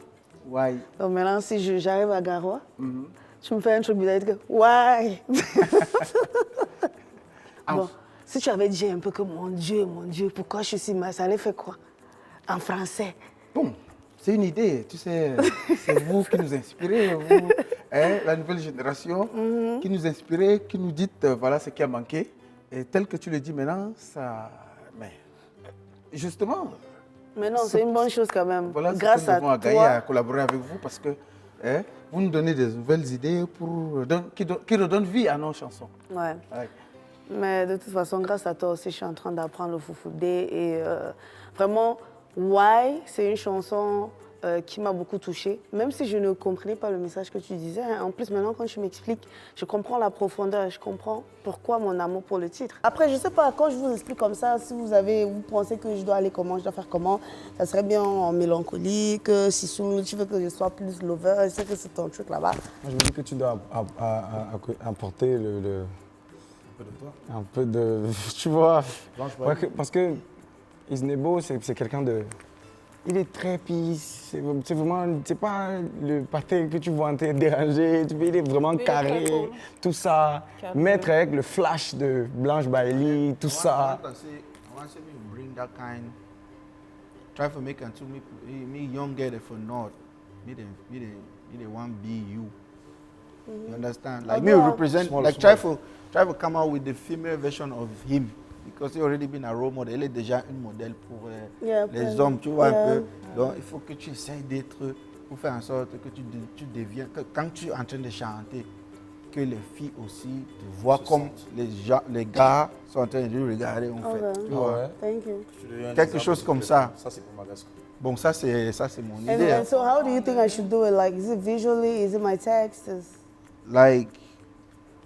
Donc maintenant, si j'arrive à Garoua, tu me fais un truc bizarre, tu dis why? Bon, si tu avais dit un peu que mon Dieu, pourquoi je suis si mal, ça allait faire quoi? En français? Bon, c'est une idée, tu sais, c'est vous qui nous inspirez, vous, la nouvelle génération, qui nous inspirez, qui nous dites, voilà ce qui a manqué. Et tel que tu le dis maintenant, ça... Mais justement... Mais non, c'est une bonne chose quand même. Voilà, grâce à toi. Gagner à collaborer avec vous parce que vous nous donnez des nouvelles idées qui redonnent vie à nos chansons. Ouais. Mais de toute façon, grâce à toi aussi, je suis en train d'apprendre le foufoudé. Et vraiment, Why, c'est une chanson qui m'a beaucoup touchée, même si je ne comprenais pas le message que tu disais. En plus, maintenant, quand tu m'expliques, je comprends la profondeur, je comprends pourquoi mon amour pour le titre. Après, je ne sais pas, quand je vous explique comme ça, si vous pensez que je dois aller comment, je dois faire comment, ça serait bien en mélancolique, si tu veux que je sois plus lover, je sais que c'est ton truc là-bas. Moi, je me dis que tu dois apporter un peu de... Tu vois, parce que Isnebo, c'est quelqu'un de... Il est très peace, c'est vraiment, c'est pas le pâté que tu vois en train de déranger, il est vraiment carré, cool. Tout ça. Mettre avec le flash de Blanche Bailey, tout ça. I want to bring that kind, try to make until me younger for not, me the one be you. You understand? Like me represent, like try to come out with the female version of him. Because il a already been a role model, il est déjà une modèle pour les hommes, tu vois un peu. Donc il faut que tu essayes d'être, pour faire en sorte que tu deviens, que quand tu es en train de chanter, que les filles aussi te voient comme les gars sont en train de le regarder en fait. Tu vois. Thank you. Quelque chose comme ça. Ça c'est pour Magasco. Bon, ça c'est mon idée. And so how do you think I should do it? Like, is it visually? Is it my text? Like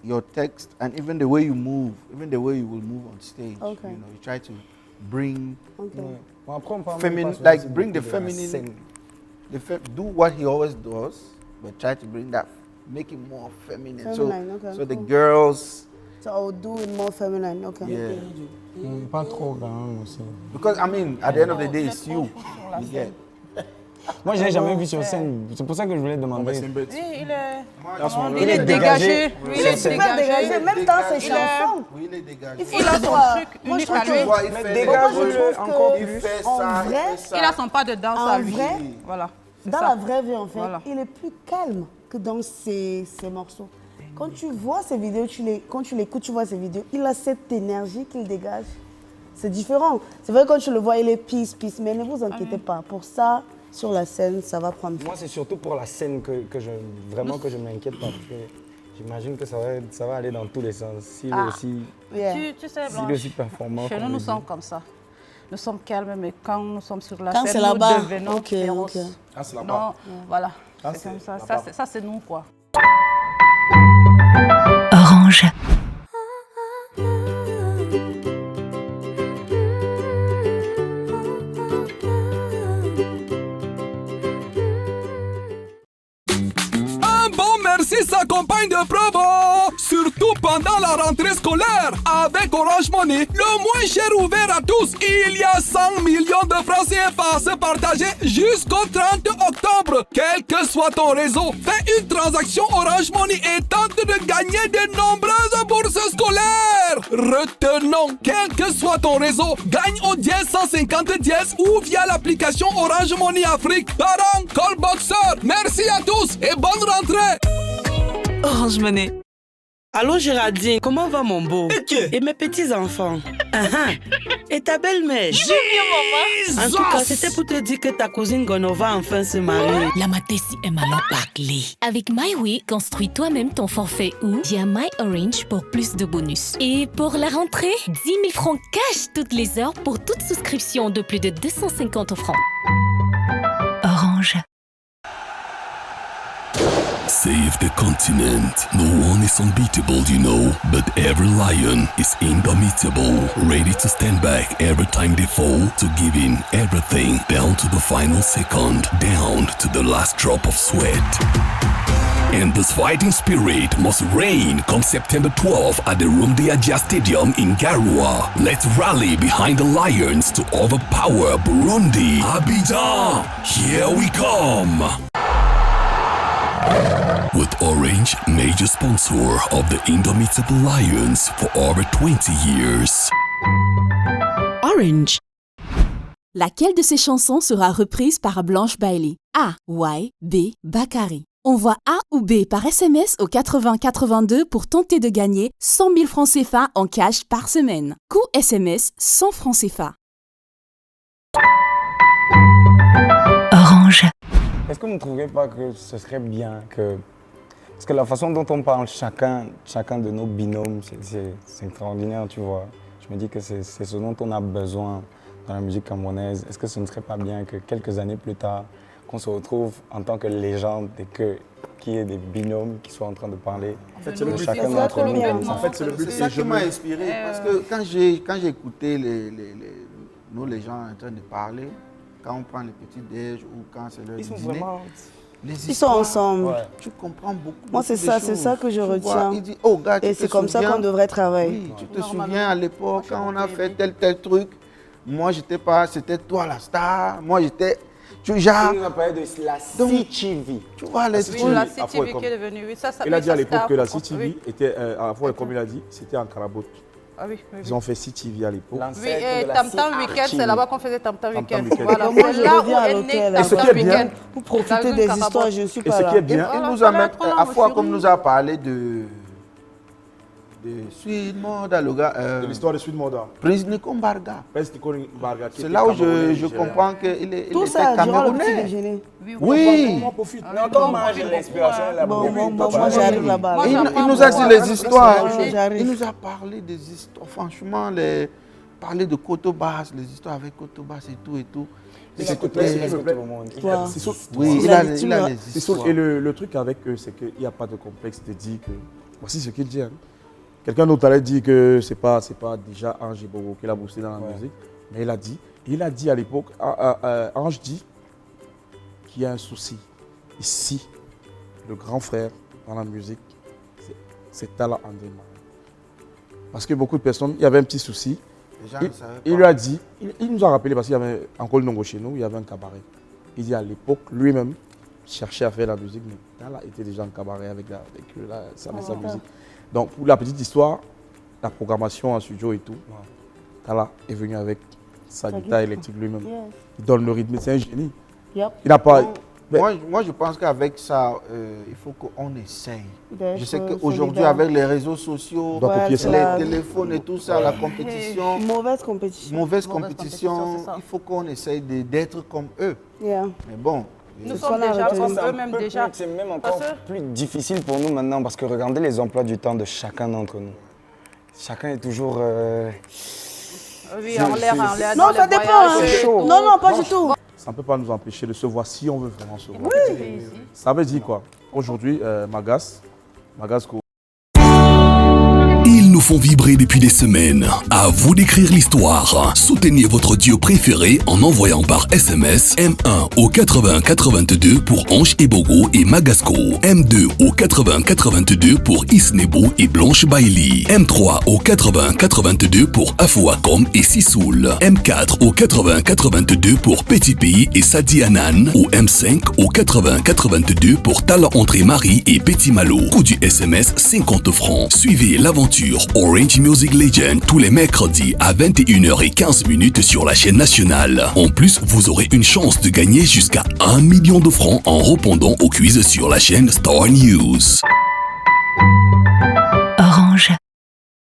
your text and even the way you move, even the way you will move on stage. Okay. You know, you try to bring feminine, like bring the feminine, do what he always does, but try to bring that, make it more feminine. So the girls. So I will do it more feminine. Okay. Yeah. Pas trop grand aussi. Because I mean, at the end of the day, it's you. You get. Moi, je l'ai jamais vu sur scène. C'est pour ça que je voulais demander. Il est dégagé. Il est super dégagé, même dans ses chansons. Oui, il est dégagé. Il a son truc unique à lui. Mais dégage-le encore plus. Il fait ça. Il a son pas de danse à lui. Voilà. Dans la vraie vie, en fait, il est plus calme que dans ses morceaux. Quand tu vois ses vidéos, quand tu l'écoutes, tu vois ses vidéos, il a cette énergie qu'il dégage. C'est différent. C'est vrai, quand tu le vois, il est peace, mais ne vous inquiétez pas. Pour ça, sur la scène, ça va prendre. Moi, c'est surtout pour la scène que je m'inquiète pas. Parce que j'imagine que ça va aller dans tous les sens. S'il est aussi, tu sais, Blanche, aussi performant. Chez nous sommes comme ça. Nous sommes calmes, mais quand nous sommes sur la scène, nous devenons féroces. Ah, c'est là-bas. Voilà. C'est comme ça. Ça, c'est nous, quoi. Orange. Merci s'accompagne de promo, surtout pendant la rentrée scolaire. Avec Orange Money, le moins cher ouvert à tous. Il y a 100 millions de francs CFA à se partager jusqu'au 30 octobre. Quel que soit ton réseau, fais une transaction Orange Money et tente de gagner de nombreuses bourses scolaires. Retenons, quel que soit ton réseau, gagne au dièse 150 dièse ou via l'application Orange Money Afrique. Parents, callboxer, merci à tous et bonne rentrée. Orange Money. Allô Géraldine, comment va mon beau? Et mes petits-enfants? Et ta belle-mère? Je vais bien, maman. En tout cas, c'était pour te dire que ta cousine Gono va enfin se marier. La matessi est malin parler. Avec MyWay, construis toi-même ton forfait ou via My Orange pour plus de bonus. Et pour la rentrée, 10 000 francs cash toutes les heures pour toute souscription de plus de 250 francs. Orange. Save the continent. No one is unbeatable, you know, but every lion is indomitable, ready to stand back every time they fall, to give in everything down to the final second, down to the last drop of sweat. And this fighting spirit must reign come September 12th at the Rumdiaja Stadium in Garoua. Let's rally behind the Lions to overpower Burundi. Abidjan, here we come. With Orange, major sponsor of the Indomitable Lions for over 20 years. Orange. Laquelle de ces chansons sera reprise par Blanche Bailey? A. Y. B. Bakary. Envoie A ou B par SMS au 80 82 pour tenter de gagner 100 000 francs CFA en cash par semaine. Coût SMS 100 francs CFA. Orange. Est-ce que vous ne trouvez pas que ce serait bien que... Parce que la façon dont on parle chacun de nos binômes, c'est extraordinaire, tu vois. Je me dis que c'est ce dont on a besoin dans la musique camerounaise. Est-ce que ce ne serait pas bien que quelques années plus tard, qu'on se retrouve en tant que légende et qu'il y ait des binômes qui soient en train de parler de chacun d'entre nous. En fait, c'est le but. C'est ça qui m'a inspiré. Parce que quand j'ai écouté les gens en train de parler, quand on prend les petits déj ou quand c'est leur dîner, ils sont ensemble. Ouais. Tu comprends beaucoup. Moi, c'est ça que je retiens. Il dit, oh, gars, et c'est comme ça qu'on devrait travailler. Oui, tu te souviens à l'époque, quand on a fait tel truc, moi, j'étais pas, c'était toi la star, moi, j'étais... Tu genre... On a parlé de la CTV. Tu vois, les oui, la CTV qui est devenue... Oui, ça il a dit à l'époque que la CTV était, à la fois, comme il a dit, c'était en carabote. Ah oui, Ils ont fait CTV à l'époque. Oui, et Tam Tam Weekend, c'est là-bas qu'on faisait Tam Tam Weekend. Voilà, moi je reviens à l'hôtel pour profiter des histoires, je ne suis pas là. Et ce qui est bien, il nous a même, à fois comme nous a parlé de Sweet Moda, de l'histoire de Sweet Moda. Prince Nico Mbarga. C'est là où je comprends qu'il était camerounais. Oui. Moi j'arrive là-bas. Il nous a dit les histoires. Il nous a parlé des histoires. Franchement, parler de Kotobas, les histoires avec Kotobas et tout et tout. Oui, il a les histoires. Et le truc avec eux, c'est qu'il n'y a pas de complexe de dire que... Voici ce qu'il dit. Quelqu'un d'autre allait dire que ce n'est pas déjà Ange Bobo qui l'a boosté dans la musique. Mais il a dit à l'époque, Ange dit qu'il y a un souci. Ici, le grand frère dans la musique, c'est Tala André Marie. Parce que beaucoup de personnes, il y avait un petit souci. Il lui a dit, il nous a rappelé parce qu'il y avait en Col Nongo chez nous, il y avait un cabaret. Il dit à l'époque, lui-même, cherchait à faire la musique, mais Tala était déjà en cabaret avec sa musique. Donc, pour la petite histoire, la programmation en studio et tout, Tala est venu avec sa guitare électrique lui-même. Il donne le rythme, c'est un génie. Il n'a pas... Moi, je pense qu'avec ça, il faut qu'on essaye. Je sais qu'aujourd'hui, avec les réseaux sociaux, les téléphones et tout ça, la compétition... Mauvaise compétition. Mauvaise compétition, il faut qu'on essaye d'être comme eux. Mais bon... Nous sommes déjà comme eux-mêmes déjà. C'est même encore plus difficile pour nous maintenant parce que regardez les emplois du temps de chacun d'entre nous. Chacun est toujours... Oui, en l'air. Non, ça dépend. Non, pas du tout. Ça ne peut pas nous empêcher de se voir si on veut vraiment se voir. Ça veut dire quoi? Aujourd'hui, Magas nous font vibrer depuis des semaines. À vous d'écrire l'histoire. Soutenez votre duo préféré en envoyant par SMS M1 au 80 82 pour Ange Ebogo et Magasco, M2 au 80 82 pour Isnebo et Blanche Bailey, M3 au 80 82 pour Afouakom et Sissoul, M4 au 80 82 pour Petit Pays et Sadi Anan, ou M5 au 80 82 pour Tala André Marie et Petit Malo. Coût du SMS 50 francs. Suivez l'aventure Orange Music Legend tous les mercredis à 21h15 sur la chaîne nationale. En plus, vous aurez une chance de gagner jusqu'à 1 million de francs en répondant au quiz sur la chaîne Star News.